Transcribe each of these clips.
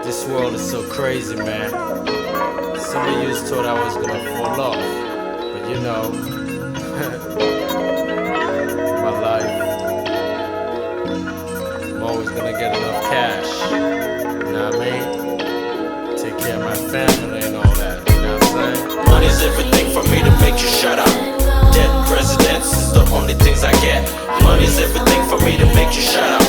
This world is so crazy, man. Some of you thought I was gonna fall off, but you know, my life, I'm always gonna get enough cash. You know what I mean? Take care of my family and all that. You know what I'm saying? Money's everything for me to make you shut up. Dead presidents is the only things I get. Money's everything for me to make you shut up.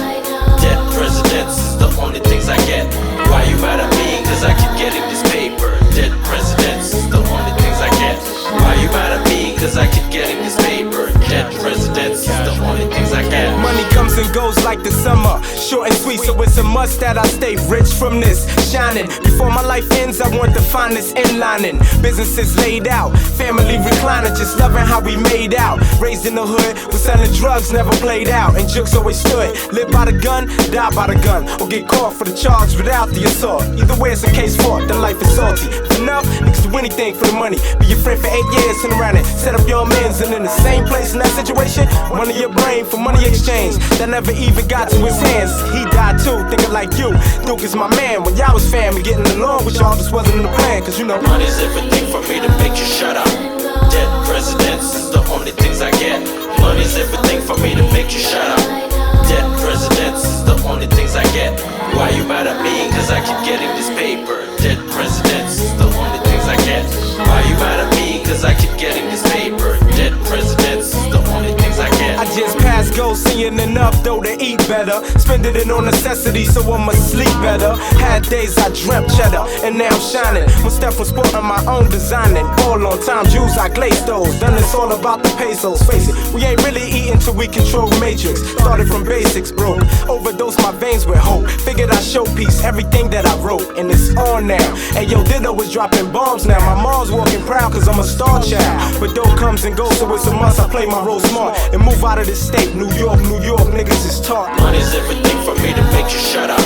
Dead presidents is the only things I get. Why you mad at me? Cause I keep getting this paper. Dead presidents is the only things I get. Why you mad at me? Cause I keep getting this paper. Dead presidents is the only things I get. Money comes and goes like the summer, short and sweet, so it's a must that I stay rich from this. Shining, before my life ends, I want the finest inlining. Businesses laid out, family reclining, just loving how we made out. Raised in the hood, but selling drugs never played out, and jokes always stood. Live by the gun, die by the gun, or get caught for the charge without the assault. Either way, it's a case for then life is salty. If enough, niggas do anything for the money. Be your friend for 8 years, turn around and set up your amends, and in the same place in that situation, money your brain for money exchange that never even got to his hands. He died too, thinking like you. Duke is my man. When y'all was family, getting along with y'all just wasn't in the plan, cause you know money's everything for me to make you shut up. Dead presidents is the only things I get. Money's everything for me to make you shut up. Dead presidents is the only things I get. Why you mad at me? Cause I keep getting this paper. Dead presidents is the only things I get. Why you mad at me? Cause I keep getting this paper. Dead presidents is the only things I get. I just passed go, seeing enough though to eat better. Spending it on necessities so I'ma sleep better. Had days I dreamt cheddar, and now I'm shining. One step from sporting my own designing. All on time, Jews I glaze those. Done it's all about the pesos. Face it, we ain't really eating till we control matrix. Started from basics, bro. Overdosed my veins with hope. Figured I showpiece everything that I wrote, and it's on now. And yo, Ditto was dropping bombs now. My mom's walking proud cause I'm a star child. But dough comes and goes, so it's a must. I play my role smart and move out of this state. New York, niggas is taught. Money's everything for me to make you shut up.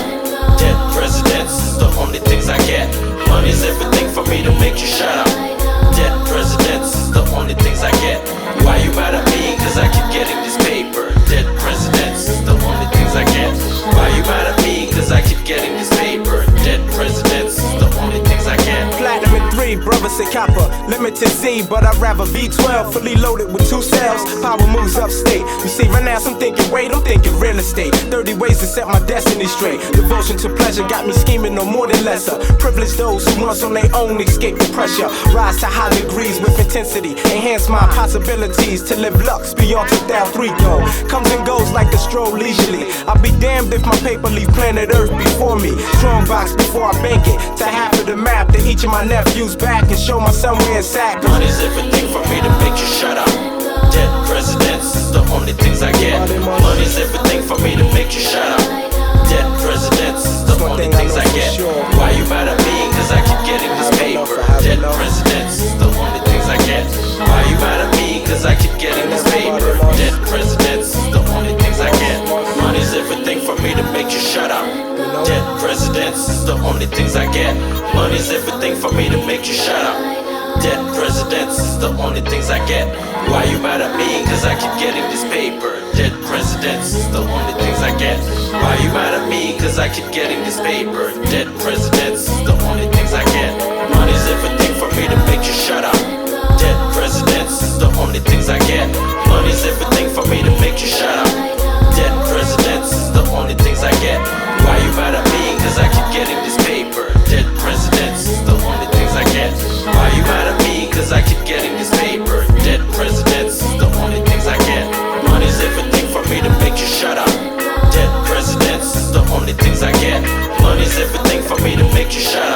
Dead presidents is the only things I get. Money's everything for me to make you shut up. Dead presidents is the only things I get. Why you mad at me? Cause I keep getting this paper. Dead presidents is the only things I get. Why you mad at me? Cause I keep getting this paper. Dead presidents is the only things I get. Platinum in 3, brother say copper, limited Z, but I'd rather V12, fully loaded with 2 cells. Power moves upstate. You see, right now I'm thinking, wait, I'm thinking real estate. 30 ways to set my destiny straight. Devotion to pleasure got me scheming no more than lesser. Privilege those who once on their own escape the pressure. Rise to high degrees with intensity. Enhance my possibilities to live lux beyond 2003. Yo, comes and goes like a stroll leisurely. I'll be damned if my paper leave planet Earth before me. Strong box before I bank it. To half of the map to each of my nephews back and show my son where it's at. Money's everything for me to make you shut up. Dead presidents is the only things I get. Money's everything for me to make you shut up. Dead presidents is the only things I get. Why you mad at me? Cause I keep getting this paper. Dead presidents is the only things I get. Why you mad at me? Cause I keep getting this paper. Dead presidents is the only things I get. Money's everything for me to make you shut up. Dead presidents is the only things I get. Money's everything for me to make you shut up. Dead presidents is the only things I get. Why you mad at me? Cause I keep getting this paper. Dead presidents is the only things I get. Why you mad at me? Cause I keep getting this paper. Dead presidents is the only things I get. Money's everything for me to make you shut up. Dead presidents is the only things I get. Money's everything for me to make you shut up. Dead presidents is the only things I get. Why you mad at me? Cause I keep getting this paper. Dead presidents is the only things I get. Why you mad at me? Cause I keep getting this paper. Dead presidents is the only things I get. Money's everything for me to make you shut up. Dead presidents is the only things I get. Money's everything for me to make you shut up.